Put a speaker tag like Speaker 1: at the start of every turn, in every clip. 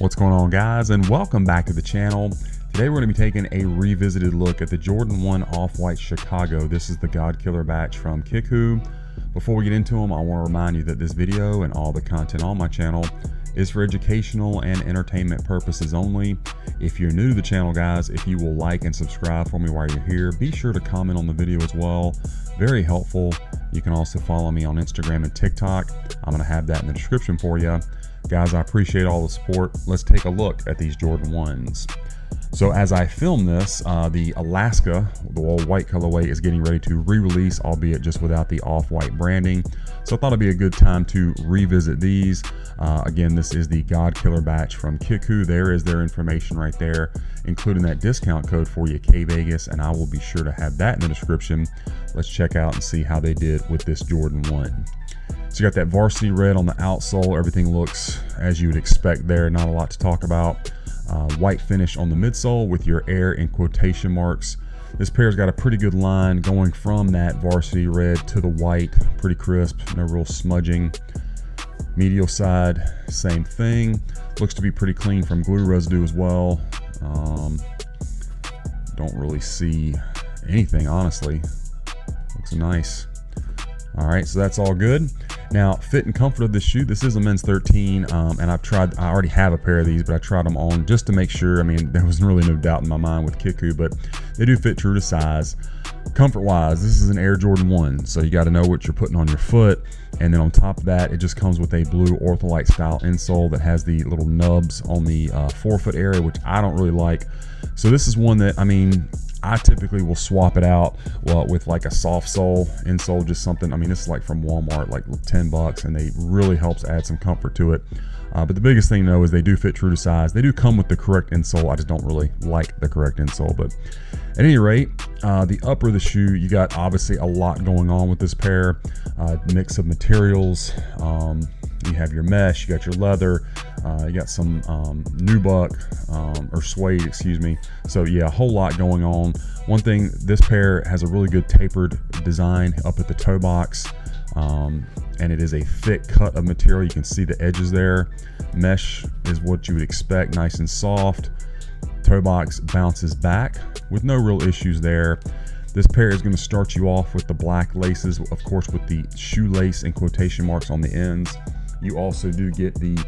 Speaker 1: What's going on, guys, and welcome back to the channel. Today we're going to be taking a revisited look at the Jordan 1 Off-White Chicago. This is the godkiller batch from Kickwho. Before we get into them, I want to remind you that this video and all the content on my channel is for educational and entertainment purposes only. If you're new to the channel, guys, if you will like and subscribe for me while you're here, be sure to comment on the video as well. Very helpful. You can also follow me on Instagram and TikTok. I'm going to have that in the description for you. Guys, I appreciate all the support. Let's take a look at these Jordan 1s. So as I film this, the Alaska, the all white colorway, is getting ready to re-release, albeit just without the off-white branding. So I thought it'd be a good time to revisit these. Again, this is the godkiller batch from Kickwho. There is their information right there, including that discount code for you, kvegas, and I will be sure to have that in the description. Let's check out and see how they did with this Jordan 1. So you got that varsity red on the outsole. Everything looks as you would expect there. Not a lot to talk about. White finish on the midsole with your air in quotation marks. This pair's got a pretty good line going from that varsity red to the white. Pretty crisp, no real smudging. Medial side, same thing. Looks to be pretty clean from glue residue as well. Don't really see anything, honestly. Looks nice. All right, so that's all good. Now, fit and comfort of this shoe, this is a men's 13, and I already have a pair of these, but I tried them on just to make sure. I mean, there was really no doubt in my mind with Kickwho, but they do fit true to size. Comfort-wise, this is an Air Jordan 1, so you got to know what you're putting on your foot. And then on top of that, it just comes with a blue Ortholite style insole that has the little nubs on the forefoot area, which I don't really like. So this is one that, I mean, I typically will swap it out with like a soft sole insole, just something. I mean, this is like from Walmart, like 10 bucks, and they really helps add some comfort to it. But the biggest thing though is they do fit true to size. They do come with the correct insole. I just don't really like the correct insole. But at any rate, the upper of the shoe, you got obviously a lot going on with this pair. Mix of materials. You have your mesh, you got your leather, you got some nubuck or suede, excuse me. So yeah, a whole lot going on. One thing, this pair has a really good tapered design up at the toe box, and it is a thick cut of material. You can see the edges there. Mesh is what you would expect, nice and soft. Toe box bounces back with no real issues there. This pair is going to start you off with the black laces, of course, with the shoelace and quotation marks on the ends. You also do get the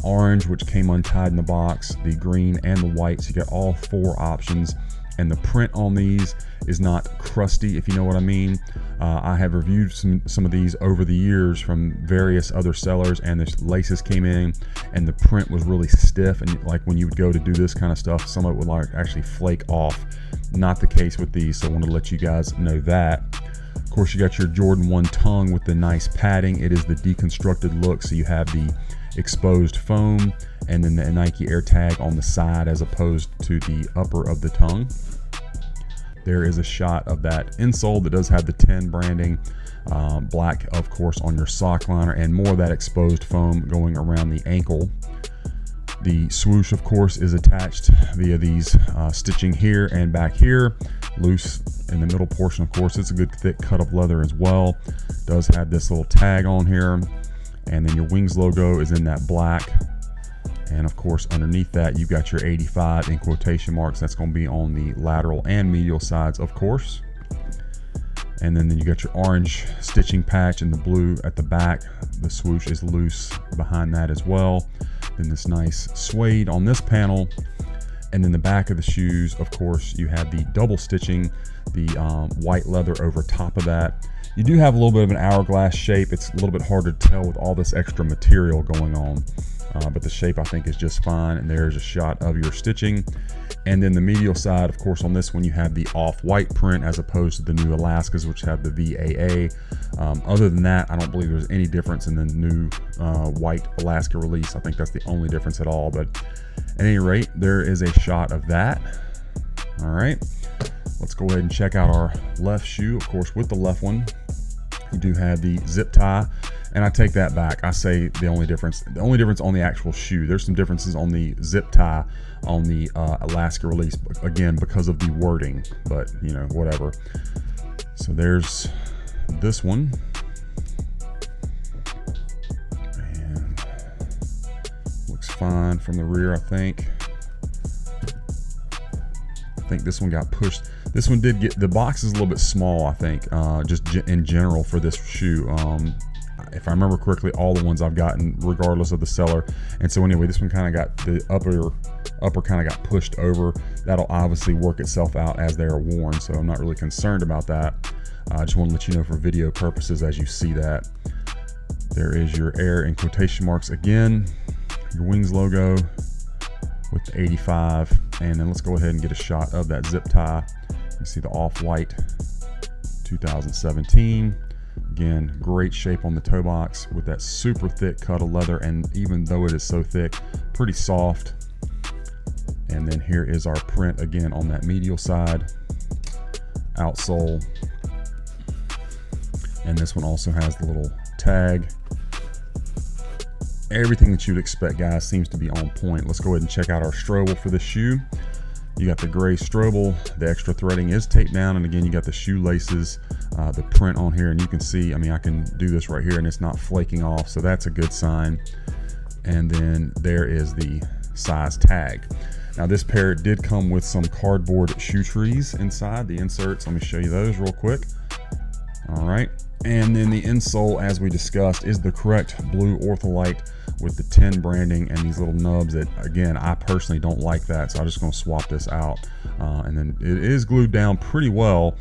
Speaker 1: orange, which came untied in the box, the green and the white. So you get all four options. And the print on these is not crusty, if you know what I mean. I have reviewed some of these over the years from various other sellers, and the laces came in and the print was really stiff. And like when you would go to do this kind of stuff, some of it would like actually flake off. Not the case with these, so I wanted to let you guys know that. Of course, you got your Jordan 1 tongue with the nice padding. It is the deconstructed look, so you have the exposed foam and then the Nike Air tag on the side as opposed to the upper of the tongue. There is a shot of that insole that does have the 10 branding, black of course on your sock liner, and more of that exposed foam going around the ankle. The swoosh, of course, is attached via these stitching here and back here. Loose in the middle portion, of course. It's a good thick cut of leather as well. Does have this little tag on here. And then your Wings logo is in that black. And of course, underneath that, you've got your 85 in quotation marks. That's going to be on the lateral and medial sides, of course. And then you got your orange stitching patch and the blue at the back. The swoosh is loose behind that as well. Then this nice suede on this panel. And then the back of the shoes, of course, you have the double stitching, the white leather over top of that. You do have a little bit of an hourglass shape. It's a little bit hard to tell with all this extra material going on. But the shape I think is just fine. And there's a shot of your stitching. And then the medial side, of course, on this one, you have the off-white print as opposed to the new Alaskas, which have the VAA. Other than that, I don't believe there's any difference in the new white Alaska release. I think that's the only difference at all. But at any rate, there is a shot of that. All right, let's go ahead and check out our left shoe. Of course, with the left one, you do have the zip tie. And I take that back. I say the only difference on the actual shoe. There's some differences on the zip tie on the Alaska release, again, because of the wording, but you know, whatever. So there's this one. And looks fine from the rear, I think. I think this one got pushed. This one did get, the box is a little bit small, I think, just in general for this shoe. If I remember correctly, all the ones I've gotten, regardless of the seller. And so anyway, this one kind of got, the upper kind of got pushed over. That'll obviously work itself out as they are worn, so I'm not really concerned about that. I just want to let you know for video purposes as you see that. There is your Air in quotation marks again, your Wings logo with the 85, and then let's go ahead and get a shot of that zip tie. You see the off-white 2017. Again, great shape on the toe box with that super thick cut of leather, and even though it is so thick, pretty soft. And then here is our print again on that medial side, outsole. And this one also has the little tag. Everything that you'd expect, guys, seems to be on point. Let's go ahead and check out our Strobel for the shoe. You got the gray Strobel, the extra threading is taped down, and again, you got the shoelaces, the print on here, and you can see, I mean, I can do this right here and it's not flaking off, so that's a good sign. And then there is the size tag. Now this pair did come with some cardboard shoe trees inside, the inserts. Let me show you those real quick. All right, and then the insole, as we discussed, is the correct blue Ortholite with the 10 branding and these little nubs that, again, I personally don't like that, so I'm just going to swap this out. And then it is glued down pretty well,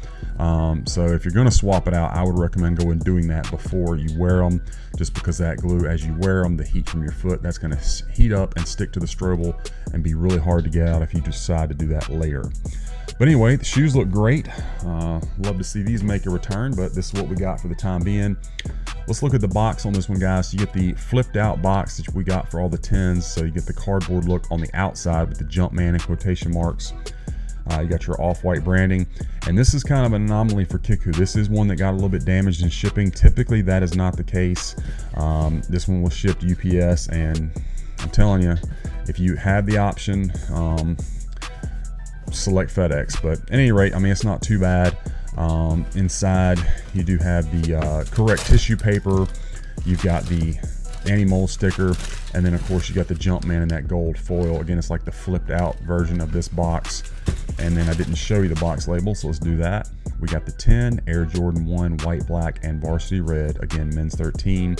Speaker 1: so if you're going to swap it out, I would recommend going and doing that before you wear them, just because that glue, as you wear them, the heat from your foot, that's going to heat up and stick to the Strobel and be really hard to get out if you decide to do that later. But anyway, the shoes look great. Love to see these make a return, but this is what we got for the time being. Let's look at the box on this one, guys. So you get the flipped out box that we got for all the 10s. So you get the cardboard look on the outside with the Jumpman in quotation marks. You got your off-white branding. And this is kind of an anomaly for Kickwho. This is one that got a little bit damaged in shipping. Typically, that is not the case. This one was shipped UPS, and I'm telling you, if you had the option, select FedEx. But at any rate, I mean, it's not too bad. Inside you do have the correct tissue paper, you've got the anti-mold sticker, and then of course you got the Jumpman in that gold foil. Again, it's like the flipped out version of this box. And then I didn't show you the box label, so let's do that. We got the 10 Air Jordan 1 white, black, and varsity red, again men's 13.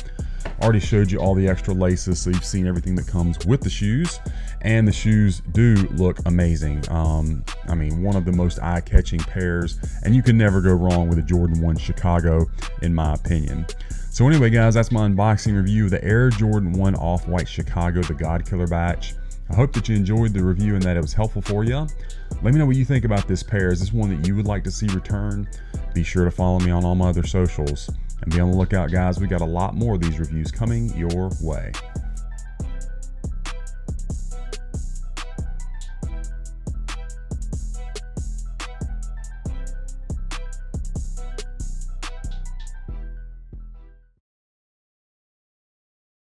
Speaker 1: Already showed you all the extra laces, so you've seen everything that comes with the shoes, and the shoes do look amazing. I mean, one of the most eye-catching pairs, and you can never go wrong with a Jordan 1 Chicago, in my opinion. So anyway, guys, that's my unboxing review of the Air Jordan 1 Off-White Chicago, the God Killer batch. I hope that you enjoyed the review and that it was helpful for you. Let me know what you think about this pair. Is this one that you would like to see return? Be sure to follow me on all my other socials. And be on the lookout, guys. We got a lot more of these reviews coming your way.